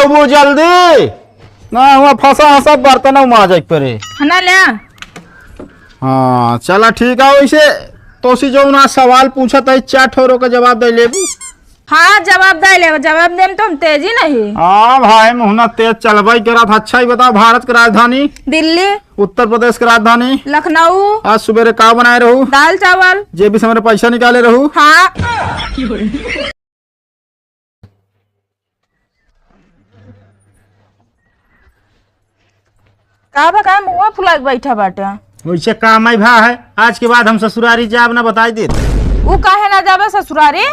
वो जल्दी ना हुआ फंसा सब बर्तन माज परे हना ले। हाँ चला ठीक है। वैसे तो सी जो ना सवाल पूछा था 4 ठोरों का जवाब दे ले। हाँ जवाब दे ले, जवाब दे में तो हम तेजी नहीं। हाँ भाई मुहना तेज चलवाई करा था। अच्छा ही बताओ, भारत की राजधानी? दिल्ली। उत्तर प्रदेश की राजधानी? लखनऊ। आज सुबह का बनाए रहू? दाल चावल। जेबी से मेरे पैसा निकाले रहू? हाँ। का मुँह फुला के बैठा बाटे। वैसे काम आई भा है, आज के बाद हम ससुरारी जाब ना बताई देते। वो काहे ना जाबे ससुरारी?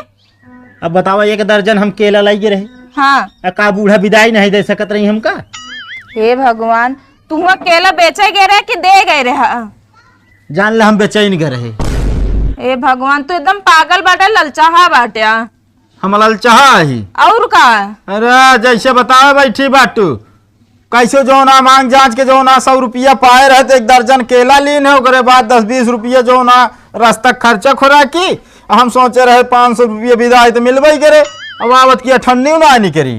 अब बतावा 1 दर्जन हम केला लाइए रहे। हाँ। का बूढ़ा विदाई नहीं दे सकत रही हमका? हे भगवान, तुम केला बेचे गए रहे कि दे गए रहे? जान ले हम बेचैन गए रहे। हे भगवान, तू एकदम पागल बाटे, ललचाहा बाटे। हम ललचाहा ही और का? अरे जैसे बताओ बैठी बाटू कैसे जो ना मांग जांच के जो ना 100 रुपया पाए रहे तो 1 दर्जन केला लीन है। ओकरे बाद 10-20 रुपया जो ना रास्ता खर्चा खोरा की। हम सोचे रहे 500 रुपया विदाई तो मिलबे करे। अब आवत की ठंडी ना नहीं करी।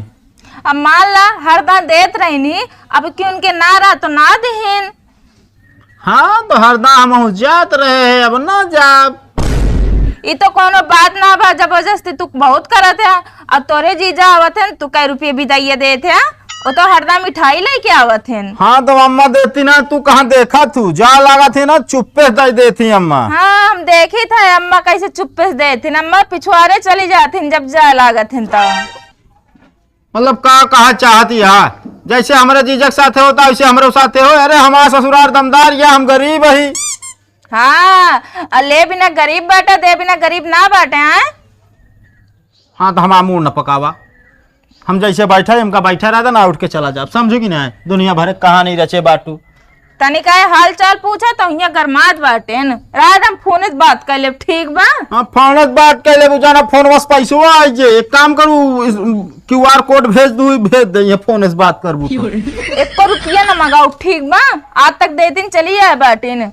अब मान ला हर बार देत रही नी, अब क्यों उनके ना रहा तो ना देहिन। हाँ तो हरदा हम जात रहे हैं, अब ना जाब। ये तो कोनो बात ना बा, जबरदस्ती तू बहुत करत है। अब तोरे जीजा आवत है तू कई रुपये विदाई देते है, वो तो हरदा मिठाई लेके आवत है। हाँ तो अम्मा देती ना, तू कहाँ देखा तू? जा लगा थी ना चुप्पे दे देती अम्मा। हाँ हम देखी था अम्मा कैसे चुप्पे से देती, अम्मा पिछुआरे चली जाती जब जा लागत है। तो मतलब का कहा चाहती है? जैसे हमारे जीजा के साथ होता वैसे हमारे साथ हो। अरे हमारा ससुराल दमदार या हम गरीब ही। हाँ ले बिना गरीब बाटा, दे बिना गरीब ना बाटे हैं। हाँ तो हम मुंह न पकावा। हम जैसे बैठा हमका बैठा रहता ना, उठ के चला जा। समझो कि ना, दुनिया भर कहानी रचे बाटू। तनिका हाल चाल पूछा तो यहाँ गरमात बाटे न, रात हम फोन से बात कर ले, ठीक बा? हाँ फोन से बात कर ले बुझाना। फोन बस पैसो आइए, एक काम करू QR कोड भेज दू, भेज दे फोन से बात करबू। 1 रुपया न मंगाऊ, ठीक बा? आज तक दे दिन चली जाए बाटे न।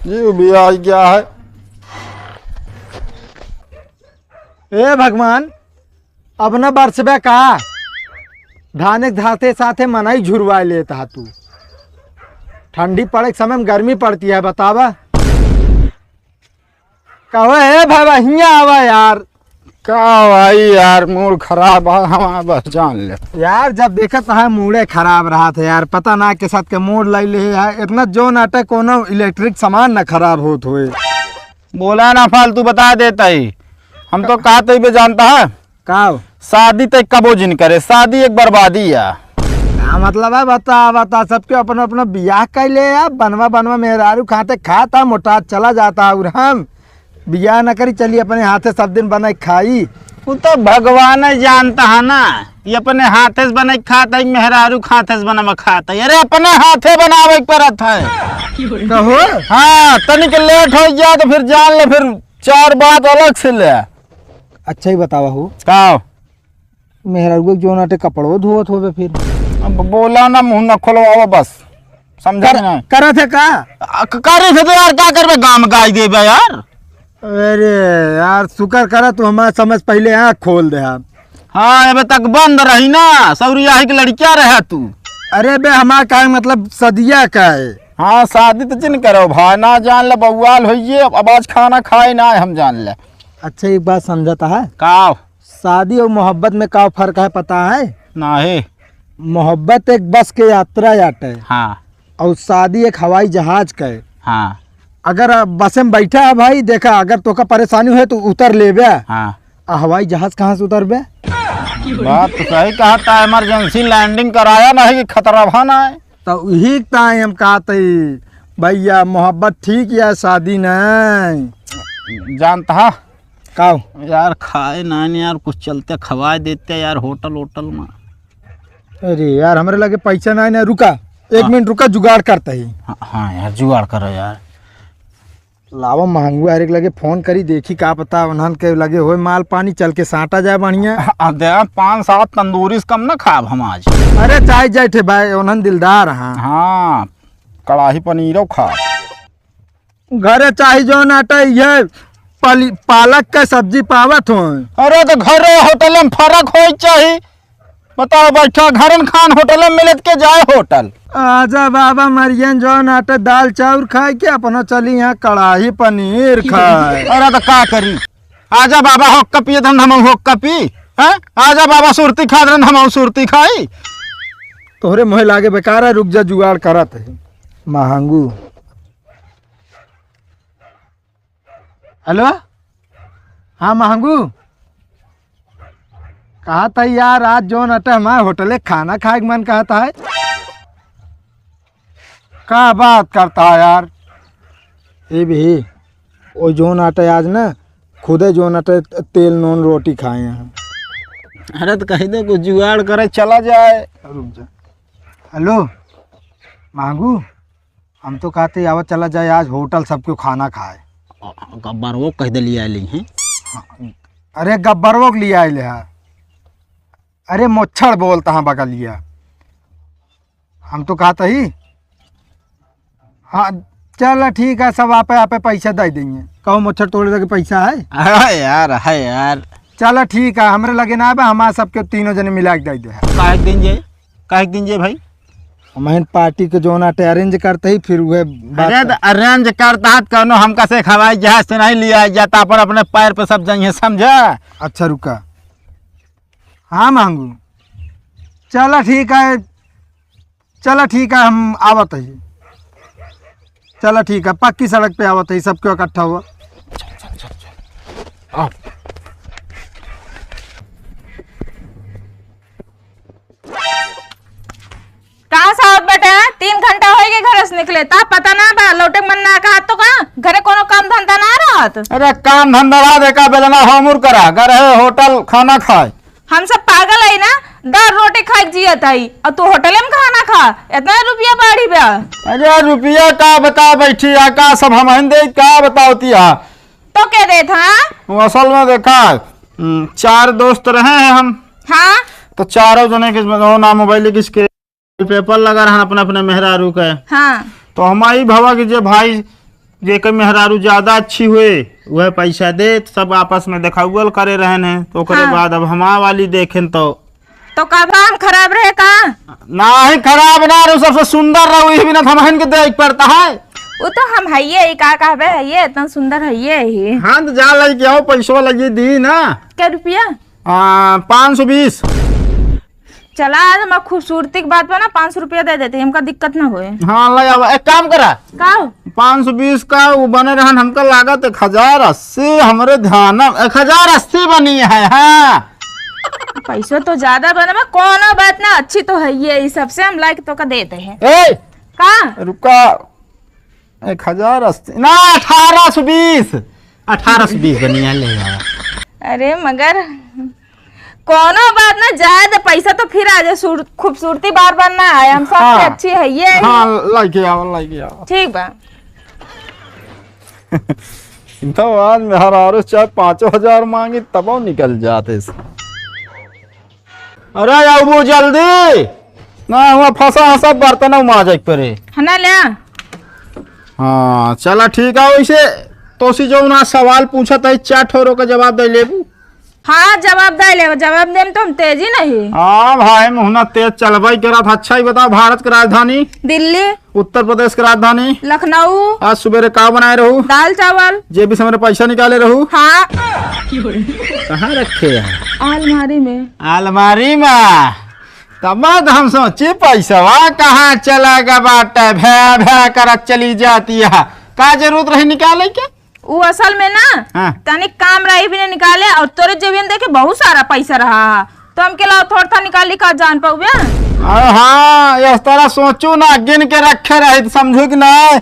ये भी आ गया है। ए भगवान, अब न बरसबे का धाने धाते साथे मनाई झुरवा लेता तू। ठंडी पड़े के समय में गर्मी पड़ती है, बतावा कहो है भाई हिया आवा यार। का भाई यार मूड खराब है हमारा, बस जान ले यार। जब देखत है मूडे खराब रहा था यार, पता ना के साथ के मूड लाई ले यार। इतना जो नाटक कोनो इलेक्ट्रिक सामान ना खराब होत हुए। बोला ना फालतू बता देता ही। हम तो कहा तो जानता है का शादी तक कबो जिन करे, शादी एक बर्बादी है। क्या मतलब है? बता सबके अपना अपना बियाह कर ले यार। बनवा मेहरारू खाते खाता मोटा चला जाता है, और हम बियाह न करी चली अपने हाथे सब दिन बनाई खाई। वो तो भगवान जानता है ना, ये अपने हाथे से बनाई खाता है, मेहरारू खाते से बना खाता है। अरे अपने हाथे बनावे पड़त है। कहो हाँ तनिक लेट हो गया तो फिर जान ले, फिर 4 बात अलग से ले। अच्छा ही बतावा हो का मेहरारू जो नाटे कपड़ो धोत होवे फिर। अब बोला ना मुंह न खोलवाओ बस, समझा ना? करा थे का करे थे तो यार क्या करबे, गाँव गाय देबे यार। अरे यार शुक्र करा तू हमारा समझ पहले आँख खोल दे। हाँ अबे तक बंद रही ना, सौरिया की लड़किया रहे तू। अरे बे हमारा का मतलब सदिया का है। हाँ शादी तो जिन करो भाई, ना जान ले बउआल होइए, अब आज खाना खाए ना हम जान ले। अच्छा एक बात समझता है? का शादी और मोहब्बत में का फर्क है पता है? ना है। मोहब्बत एक बस के यात्रा जाटे, हाँ और शादी एक हवाई जहाज का है। हाँ अगर बस में बैठा है भाई, देखा अगर तो का परेशानी है तो उतर ले बे। हाँ हवाई जहाज कहाँ से उतर बे? बात तो सही कहा था, इमरजेंसी लैंडिंग कराया ना है कि खतरा भाना है। तो यही टाइम हम कहते भैया मोहब्बत ठीक या शादी नहीं। जानता है का यार, खाए ना यार कुछ चलते खवा देते यार होटल वोटल में। अरे यार हमारे लगे पैसा नहीं ना, रुका 1 मिनट रुका, जुगाड़ करता ही। हाँ यार जुगाड़ करो यार। लावा महंगू यार, एक लगे फोन करी देखी का पता उन्हन के लगे हो माल पानी चल के साटा जाए बढ़िया। 5-7 तंदूरी से कम ना खाब हम आज। अरे चाय जाए थे भाई, उन्हन दिलदार। हाँ हाँ कड़ाही पनीर खा। घरे चाहे जो नाटा ये पालक का सब्जी पावत हो। अरे तो घरे होटल में फर्क हो चाहिए। बताओ बैठा घरन खान होटल में मिलत के जाए होटल। आजा बाबा मरियन जो नाटे दाल चाउर खाए के अपना चली यहाँ कड़ाही पनीर खाए। अरे तो का करी। आजा बाबा होक्का पिए धन हम होक्का पी हैं। आजा बाबा सुरती खा धन हम सुरती खाई। तोहरे मोह लागे बेकार है, रुक जा जुगाड़ करत है। महंगू हेलो हाँ महंगू कहा था यार आज जो नटे हमारे होटल खाना खाए के मन कहता है। क्या बात करता है यार। ये भी वो जो नाटे आज ना खुदे जो नाटे तेल नून रोटी खाए हैं। अरे तो कही दे कुछ जुगाड़ करे चला जाए। रुक जा। हेलो महंगू हम तो कहते आवत चला जाए आज होटल सबको खाना खाए। गब्बर वो कह दिलिया ली हैं। अरे गब्बरों के लिए आए है। अरे मोच्छर बोलता हाँ बगल लिया। हम तो कहता ही हाँ चल ठीक है सब आपे पैसा दे देंगे। कहो मोच्छर तोड़े लगे पैसा है। है यार चल ठीक है हमरे लगे ना है हमारे सबके तीनों जने मिला के दे दे। काहे दिन जे भाई मैं पार्टी के जो नाटे अरेंज करते ही फिर वह अरे अरेंज करता कौनो हमका से हवाई जहाज से नहीं लिया जाता पर अपने पैर पे सब जाइए समझा। अच्छा रुका हाँ मांगू चलो ठीक है। चलो ठीक है हम आवत है। चलो ठीक है पक्की सड़क पे आवत है सबको इकट्ठा हुआ। कहाँ से आवत बेटा 3 घंटा हो गए घर से निकले ता पता ना बा लौटे मन ना का तो का घरे कोनो काम धंधा ना रहत। अरे काम धंधा देखा बेलना हमूर करा घर है होटल खाना खाए। हम सब पागल है ना 10 रोटी खा के जियत है और तू होटल में खाना खा इतना रुपया बाढ़ी बा। अरे रुपया का बता बैठी का सब हम दे का बताओती तो क्या दे था। वो असल में देखा 4 दोस्त रहे हैं हम। हाँ तो चारों जने के ना मोबाइल किसके पेपर लगा रहा अपने अपने मेहरारू के। हाँ तो हमारी भवा की जो भाई जेकर मेहरारू ज्यादा अच्छी हुए वह पैसा दे सब आपस में देखाउल करे रहन है। तो हाँ। बाद अब हमारा वाली देखें तो काम खराब रहे का ना ही खराब ना रहो सबसे सुंदर रहो ये भी ना हमहन के देख पड़ता है। वो तो हम है ये का कहबे है ये इतना सुंदर है ये। हाँ तो जा लगे आओ पैसवा लगी दी ना। क्या रुपया 520। चला आज हम खूबसूरती की बात पर ना 500 रुपया दे देते हमका दिक्कत ना होए। हाँ ले आओ एक काम करा का 520 का वो बने रहन हमका लागत 1080 हमरे ध्यान 1080 बनी है। हाँ पैसा तो ज्यादा बना कोनो बात ना अच्छी तो है ये सबसे हम लाइक तो का देते हैं। ए का रुका 1080 ना 1820 बनी है ले आओ। अरे मगर कोनो बात ना ज्यादा पैसा तो फिर आ जाए खूबसूरती बार बार ना आए हम सबसे हाँ। अच्छी है ये। हाँ लाइके आओ ठीक बा। तो आज मेहरारू चाहे 5000 मांगी तब निकल जाते। अरे वो जल्दी ना हुआ फंसा सब बर्तन माजे परे है ना ले। हाँ चला ठीक है वैसे तो सी जो ना सवाल पूछा था 4 ठोरों का जवाब दे लेबू। हाँ जवाब दे ले जवाब दे तो हम तेजी नहीं। हाँ भाई मुहना तेज चलवाई के रहा था। अच्छा ही बताओ भारत की राजधानी दिल्ली उत्तर प्रदेश की राजधानी लखनऊ। आज सुबह का बनाए रहू दाल चावल जेबी से मेरे पैसा निकाले रहू। हाँ कहाँ रखे हैं अलमारी में। अलमारी में तब हम सोचे पैसा कहाँ चलेगा बाटे भै भै कर चली जाती है। का जरूरत रही निकाले के वो असल में ना हाँ। तनिक काम रही भी नहीं निकाले और तोरे जेब में देखे बहुत सारा पैसा रहा तो हम के ला थोड़ा था निकाली का जान पाऊ। हाँ इस तरह सोचू ना गिन के रखे रहे समझू कि नहीं।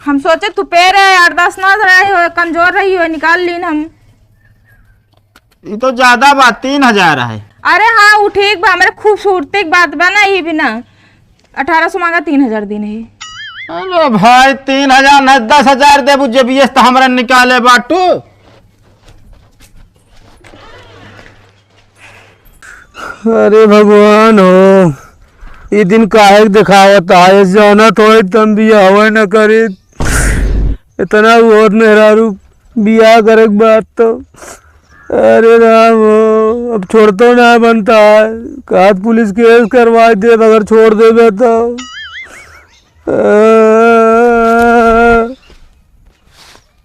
हम सोचे तू पेड़ है 8-10 ना रही हो कमजोर रही हो निकाल ली हम। ये तो ज्यादा बात 3000 है। अरे हाँ वो ठीक बा हमारे खूबसूरती की बात बा ना ये भी ना 1800 मांगा 3000 दिन है। अरे भाई 3000 नहीं 10,000 देबू जब ये तो हमारा निकाले बाटू। अरे भगवान हो ये दिन काहे दिखावत है जाना थोड़े तम भी हवा न करे इतना और मेहरारू बियाह करे के बाद तो अरे राम अब छोड़तो ना बनता है। कहा पुलिस केस करवा दे अगर छोड़ देवे तो।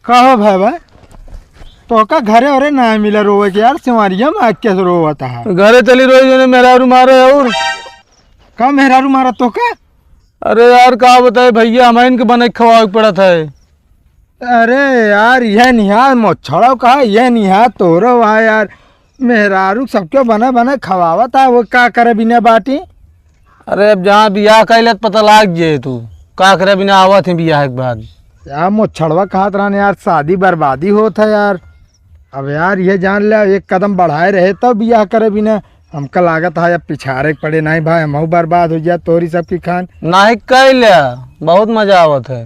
कहो भाई तो का घरे और ना मिला रोवे के यार सिमारिया में आग कैसे रोवता है। घरे चली रोई जो मेहरारू मारे और का मेहरारू मारा तो का। अरे यार कहा बताए भैया हमें इनके बने खवा पड़ा था। अरे यार यह निहा मोछड़ो कहा यह निहा तोरो है यार मेहरारू सबके बने बने खवावा था वो का करे बिना बाटी। अरे अब जहाँ बियाह कैले पता लाग जाए तू का करे बिना आवत है बियाह के बाद। यार मोछड़वा कहा तरह यार शादी बर्बादी होता है यार। अब यार ये जान ले एक कदम बढ़ाए रहे तब बियाह करे बिना हमका लागत है अब पिछाड़े पड़े नहीं भाई हम बर्बाद हो जाए तोरी सबकी खान। नहीं कैले बहुत मजा आवत है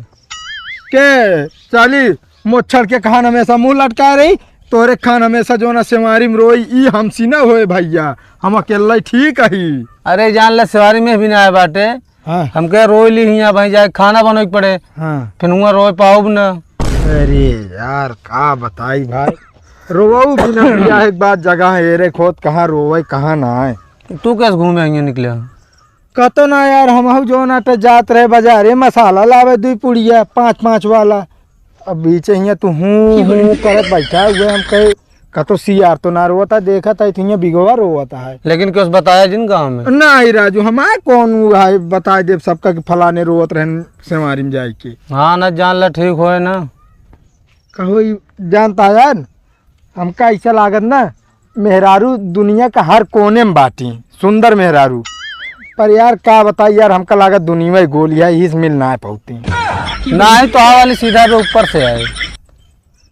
के चली मोछड़ के खान हमेशा मुंह लटका रही तोरे खान हमेशा जो ना सिमारी में रोई ई हमसी ना होए भैया हम अकेला ठीक ही। अरे जान ले सवारी में भी ना आए बाटे। हाँ हम कह रोई ली हियाँ भाई जाए खाना बनोके पड़े हाँ। फिर हुआ रोए पाओ न। अरे यार का बताई भाई रोवाऊ बिना बियाह एक बात जगह एरे खोद कहाँ रोवे कहाँ ना आए। तू कैसे घूमे हियाँ निकले। कतो ना यार हम जो ना तो जात रहे बाजारे मसाला लावे 2 पुड़िया 5-5 वाला। अब बीच हियाँ तू हूँ करत बैठा हुए हम कहे कतो सियार तो ना रोता देखा था इतनी बिगवा रोता है। लेकिन क्यों बताया जिन गाँव में नहीं राजू हमारे कौन है बता दे सबका कि फलाने रोवत रहन सेमारी में जाए के। हाँ ना जान ला ठीक होए ना। कहो जानता यार हमका ऐसा लागत ना मेहरारू दुनिया का हर कोने में बाटी सुंदर मेहरारू पर यार का बताई यार हमका लागत दुनिया में गोलियां ही मिल ना पाती ना ही तो हाँ वाली सीधा पे ऊपर से आए।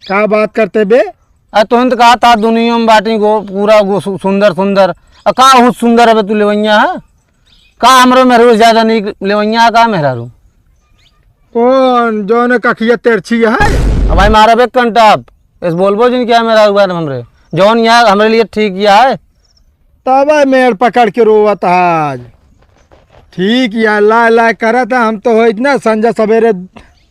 क्या बात करते बे। अरे तुम तो कहा था दुनिया में बाटी गो पूरा गो सुंदर सुंदर कहाँ हो सुंदर है तू लेवैया है कहाँ हमरो मेहरू ज्यादा नहीं लेवैया कहाँ मेहरारू कौन जो ने कखिया तेरछी है। अब भाई मारा बे कंटाप इस बोलबो जिन क्या मेरा बार हमरे जौन यहाँ हमारे लिए ठीक किया है तब मेड़ पकड़ के रोवत आज ठीक या ला ला करा था हम तो हो इतना संजय सवेरे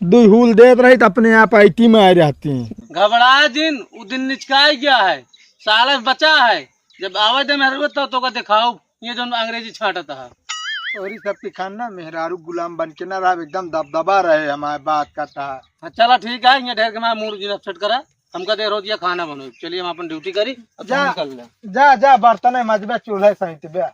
2 हुल देत रही तो अपने आप आईटी में आ जाती। घबराया दिन वो दिन निचकाया गया है साला बचा है जब आवाज दे मेहरारू तो का दिखाओ ये जो अंग्रेजी छांटता है। और सब खाना मेहरारू गुलाम बन के ना रहा एकदम दबदबा रहे हमारे बात करता है। हाँ चला ठीक है ये ढेर के मैं मूड जी सेट करा हमका दे रोज ये खाना बनो चलिए हम अपन ड्यूटी करी अब जा निकल ले जा जा बर्तन है मजबा चूल्हा सहित बे।